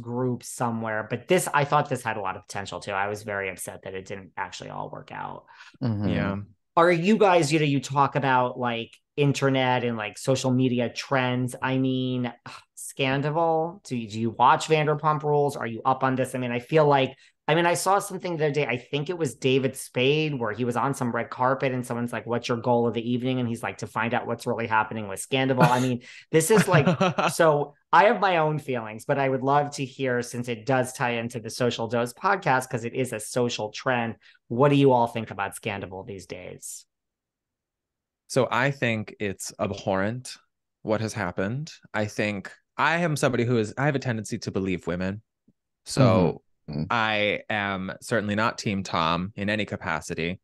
group somewhere, but this, I thought this had a lot of potential too. I was very upset that it didn't actually all work out. Yeah. Are you guys, you talk about like internet and like social media trends. I mean, Scandoval, do you watch Vanderpump Rules? Are you up on this? I mean, I feel like, I mean, I saw something the other day. I think it was David Spade where he was on some red carpet and someone's like, "What's your goal of the evening?" And he's like, "To find out what's really happening with Scandoval." I mean, this is like, so I have my own feelings, but I would love to hear, since it does tie into the Social Dose podcast, because it is a social trend. What do you all think about Scandoval these days? So I think it's abhorrent what has happened. I think I am somebody who is, I have a tendency to believe women. So Mm-hmm. I am certainly not Team Tom in any capacity.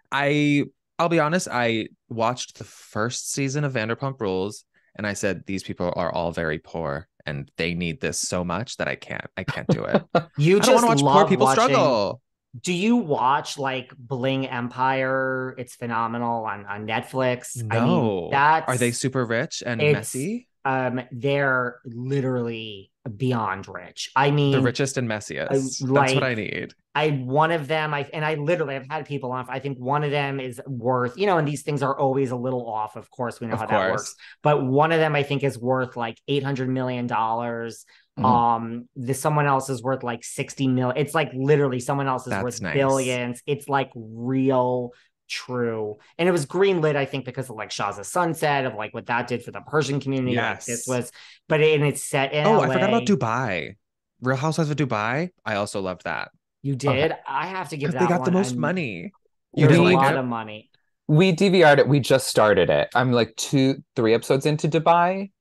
I I'll be honest, I watched the first season of Vanderpump Rules and I said these people are all very poor and they need this so much that I can't do it. You I don't want just to watch poor love people watching. struggle. Do you watch like Bling Empire? It's phenomenal on Netflix. I mean, No. Are they super rich and it's messy? they're literally beyond rich. I The mean, richest and I messiest. That's what like I need. I one of them I literally I've had people on. I think one of them is worth, and these things are always a little off. Of course, we know Of how that works. course. But one of them I think is worth like $800 million. Mm-hmm. Someone else is worth like 60 million. It's like literally someone else is worth That's nice. billions. It's like real true. And it was greenlit, I think, because of like Shaw's of Sunset, of like what that did for the Persian community. Like this Yes. was, but it's set in Oh, I forgot about LA. Dubai. Real Housewives of Dubai. I also loved that You Okay. did. I have to give because they that got the one. most And money. You there's didn't a like We lot it? of money. we DVR'd it. We just started it. I'm like 3 episodes into Dubai.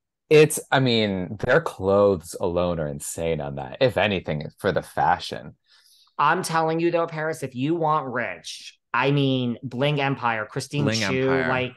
I mean, their clothes alone are insane on that. If anything, for the fashion. I'm telling you though, Paris, if you want rich, I mean, Bling Empire, Christine Bling Chu, Empire. like Let me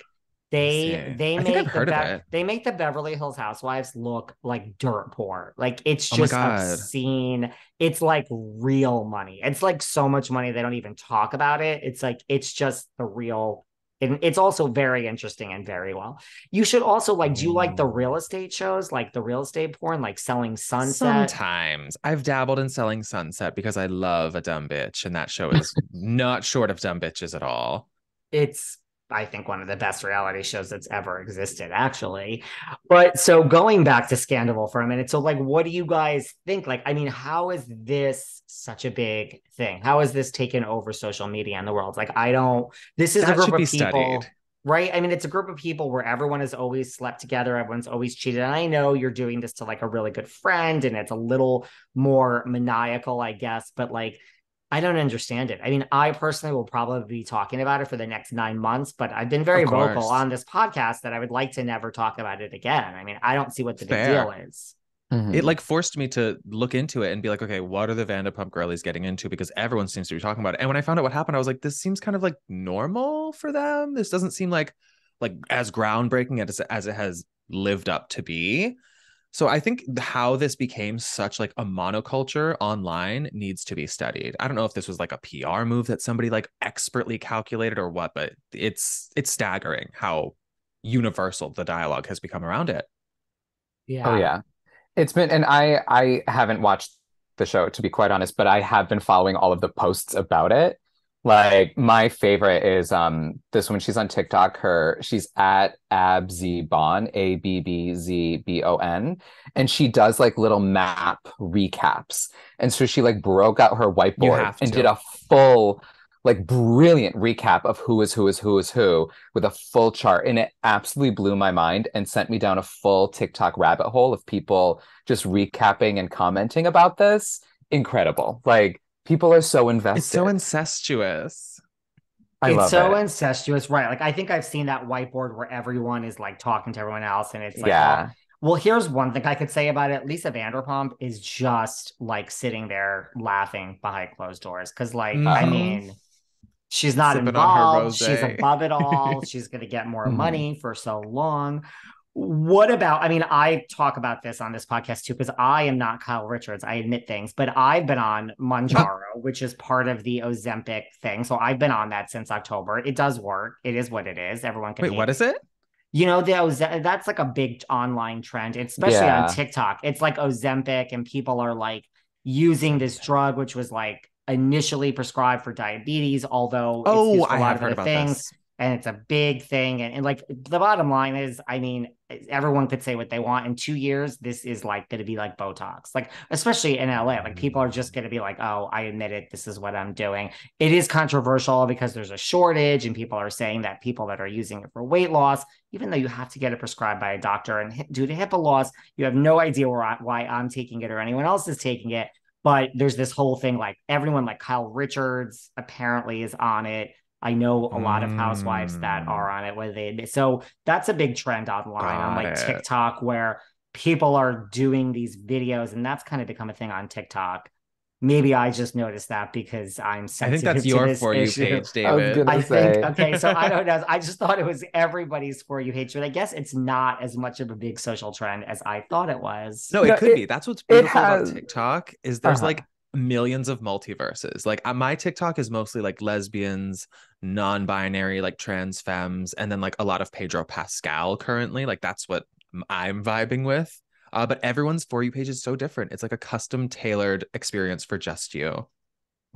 they see. they I think I've make heard of it. they make the Beverly Hills Housewives look like dirt poor. Like it's Oh my just God. obscene. It's like real money. It's like so much money they don't even talk about it. It's like it's just the real. And it's also very interesting and very well. You should also like, do you like the real Oh. estate shows, like the real estate porn, like Selling Sunset? Sometimes I've dabbled in Selling Sunset because I love a dumb bitch, and that show is not short of dumb bitches at all. It's, I think, one of the best reality shows that's ever existed, actually. But so going back to Scandoval for a minute, so like, what do you guys think? Like, I mean, how is this such a big thing? How has this taken over social media in the world? Like, I don't, this is a That group should of be studied. people, right? I mean, it's a group of people where everyone has always slept together, everyone's always cheated. And I know you're doing this to like a really good friend and it's a little more maniacal, I guess, but like, I don't understand it. I mean, I personally will probably be talking about it for the next 9 months, but I've been very Of vocal course. on this podcast that I would like to never talk about it again. I mean, I don't see what the big deal Fair. is. It Mhm. like forced me to look into it and be like, okay, what are the Vanderpump girlies getting into? Because everyone seems to be talking about it. And when I found out what happened, I was like, this seems kind of like normal for them. This doesn't seem like as groundbreaking as it has lived up to be. So I think how this became such like a monoculture online needs to be studied. I don't know if this was like a PR move that somebody like expertly calculated or what, but it's staggering how universal the dialogue has become around it. Oh Yeah. yeah. It's been, and I haven't watched the show to be quite honest, but I have been following all of the posts about it. Like my favorite is this one. She's on TikTok. She's at Abzbon, Abbzbon, and she does like little map recaps. And so she like broke out her You whiteboard have and did to. a full like brilliant recap of who is who with a full chart. And it absolutely blew my mind and sent me down a full TikTok rabbit hole of people just recapping and commenting about this. Incredible. Like people are so It's so invested. incestuous. I It's love so it. incestuous, right? Like I think I've seen that whiteboard where everyone is like talking to everyone else, and it's like, Yeah. well, here's one thing I could say about it. Lisa Vanderpump is just like sitting there laughing behind closed doors. Cause like, I Uh-oh. Mm-hmm. mean, she's not Sipping on her involved. She's rosé. above it all. She's going to get more Mhm. money for so long. What about, I mean, I talk about this on this podcast too, because I am not Kyle Richards. I admit things, but I've been on Manjaro, which is part of the Ozempic thing. So I've been on that since October. It does work. It is what it is. Everyone can Wait, hate what it. is it? That's like a big online trend, especially on Yeah. TikTok. It's like Ozempic, and people are like using this drug, which was like initially prescribed for diabetes, although it's Oh, used for I a lot have of heard other about things. this. And it's a big thing. And like the bottom line is, I mean, everyone could say what they want. In 2 years, this is like going to be like Botox, like, especially in LA. Like, people are just going to be like, oh, I admit it. This is what I'm doing. It is controversial because there's a shortage, and people are saying that people that are using it for weight loss, even though you have to get it prescribed by a doctor, and due to HIPAA laws, you have no idea why I'm taking it or anyone else is taking it. But there's this whole thing, like everyone, like Kyle Richards apparently is on it. I know a lot of housewives that Mm, are on it, whether they admit. So that's a big trend online on got like it. TikTok, where people are doing these videos, and that's kind of become a thing on TikTok. Maybe I just noticed that because I'm I think that's sensitive to your this For You issue. page, I was David. gonna I think, say. okay, so I don't know. I just thought it was everybody's For You page, but I guess it's not as much of a big social trend as I thought it was. No, it No, could be. That's what's it beautiful about has TikTok is there's uh-huh. like millions of multiverses. Like my TikTok is mostly like lesbians, non-binary, like trans femmes, and then like a lot of Pedro Pascal currently. Like that's what I'm vibing with. But everyone's For You page is so different. It's like a custom tailored experience for just you.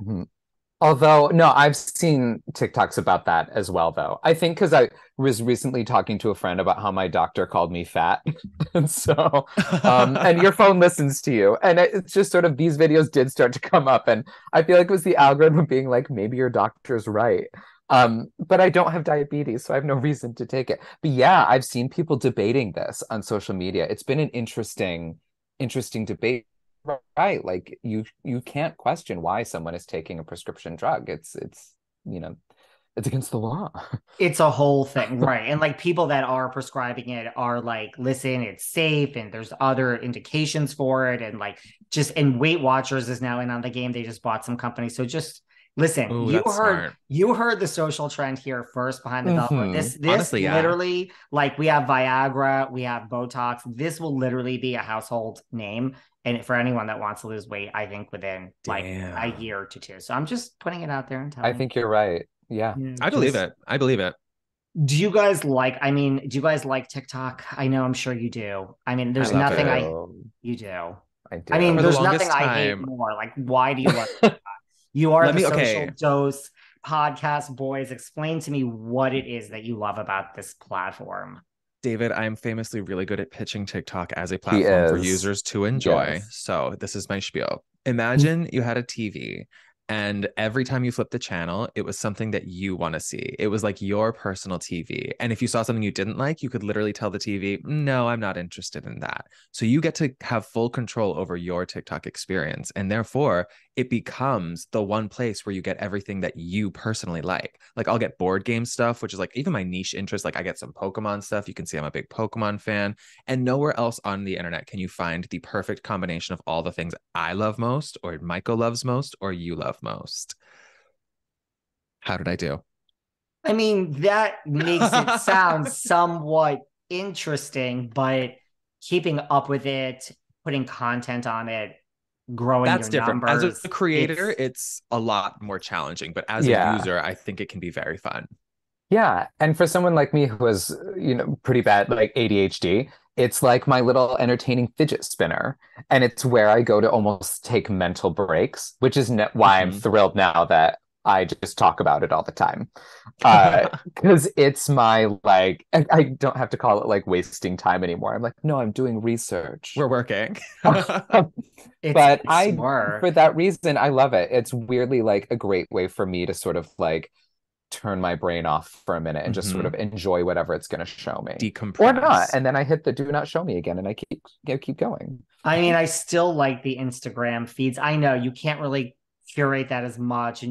Mhm. Although, no, I've seen TikToks about that as well, though. I think because I was recently talking to a friend about how my doctor called me fat. And so, and your phone listens to you. And it's just sort of these videos did start to come up. And I feel like it was the algorithm being like, maybe your doctor's right. But I don't have diabetes, so I have no reason to take it. But yeah, I've seen people debating this on social media. It's been an interesting debate. Right, like you can't question why someone is taking a prescription drug. It's you know, it's against the law. It's a whole thing, right? And like people that are prescribing it are like, listen, it's safe, and there's other indications for it. And like, just, and Weight Watchers is now in on the game. They just bought some company. So just listen, Oh, you that's heard smart. you heard the social trend here first behind the bell. This Honestly, yeah. literally, like, we have Viagra, we have Botox. This will literally be a household name. And for anyone that wants to lose weight, I think within like a Damn. year to two. So I'm just putting it out there and I telling think you're right. Yeah. you, I believe just, it. I believe it. do you guys like TikTok? I know, I'm sure you do. I mean, I there's I love nothing it. do. you do. I I mean, For the do. there's nothing longest I hate time, more. Like, why do you love TikTok? You are let the me, social okay, dose podcast boys. Explain to me what it is that you love about this platform. David, I'm famously really good at pitching TikTok as a He platform for is. users to enjoy. Yes. So, this is my spiel. Imagine you had a TV, and every time you flip the channel, it was something that you want to see. It was like your personal TV. And if you saw something you didn't like, you could literally tell the TV, no, I'm not interested in that. So you get to have full control over your TikTok experience. And therefore, it becomes the one place where you get everything that you personally like. Like I'll get board game stuff, which is like even my niche interest. Like I get some Pokemon stuff. You can see I'm a big Pokemon fan. And nowhere else on the internet can you find the perfect combination of all the things I love most, or Michael loves most, or you love most. How did I do? I mean, that makes it sound somewhat interesting, but keeping up with it, putting content on it, growing That's your different. As a numbers, creator, it's a lot more challenging, but as a Yeah. user, I think it can be very fun. Yeah. And for someone like me who has, pretty bad like ADHD, it's like my little entertaining fidget spinner. And it's where I go to almost take mental breaks, which is why I'm Mhm. thrilled now that I just talk about it all the time. Because it's my like, I don't have to call it like wasting time anymore. I'm like, no, I'm doing research. We're working. But it's smart. for that reason, I love it. It's weirdly like a great way for me to sort of like turn my brain off for a minute and just sort of Mhm. enjoy whatever it's going to show me or not. Decompress. And then I hit the do not show me again and I keep going. I mean, I still like the Instagram feeds. I know you can't really curate that as much, and